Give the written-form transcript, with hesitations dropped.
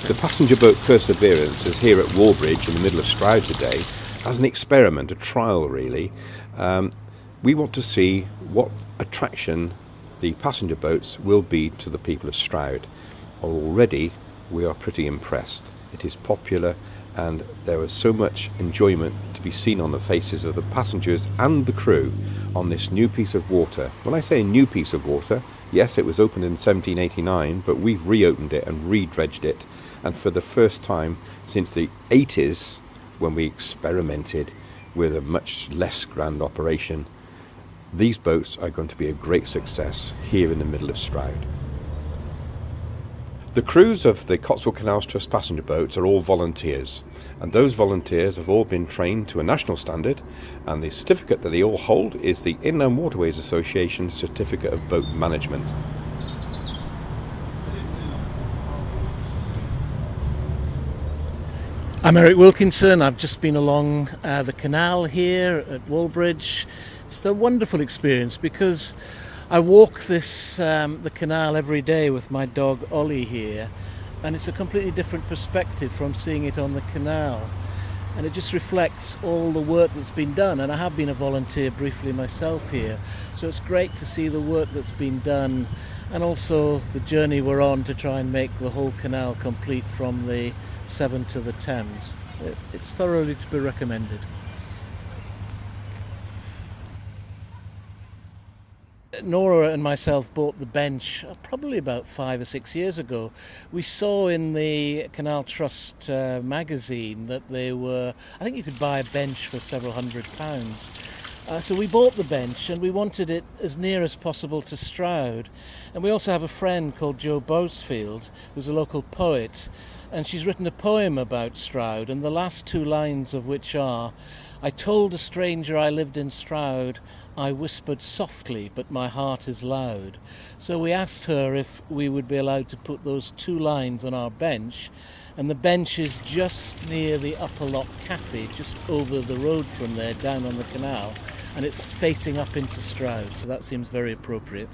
The passenger boat Perseverance is here at Wallbridge in the middle of Stroud today as an experiment, a trial really. We want to see what attraction the passenger boats will be to the people of Stroud. Already we are pretty impressed. It is popular and there is so much enjoyment to be seen on the faces of the passengers and the crew on this new piece of water. When I say new piece of water, yes, it was opened in 1789, but we've reopened it and re-dredged it, and for the first time since the 80s, when we experimented with a much less grand operation, these boats are going to be a great success here in the middle of Stroud. The crews of the Cotswold Canals Trust passenger boats are all volunteers, and those volunteers have all been trained to a national standard, and the certificate that they all hold is the Inland Waterways Association Certificate of Boat Management. I'm Eric Wilkinson. I've just been along the canal here at Wallbridge. It's a wonderful experience because I walk the canal every day with my dog Ollie here, and it's a completely different perspective from seeing it on the canal, and it just reflects all the work that's been done. And I have been a volunteer briefly myself here, so it's great to see the work that's been done and also the journey we're on to try and make the whole canal complete from the Severn to the Thames. It's thoroughly to be recommended. Nora and myself bought the bench probably about 5 or 6 years ago. We saw in the Canal Trust magazine that I think you could buy a bench for several £100. So we bought the bench and we wanted it as near as possible to Stroud. And we also have a friend called Jo Bowsfield, who's a local poet, and she's written a poem about Stroud, and the last 2 lines of which are, "I told a stranger I lived in Stroud, I whispered softly, but my heart is loud." So we asked her if we would be allowed to put those 2 lines on our bench, and the bench is just near the Upper Lock cafe, just over the road from there, down on the canal, and it's facing up into Stroud, so that seems very appropriate.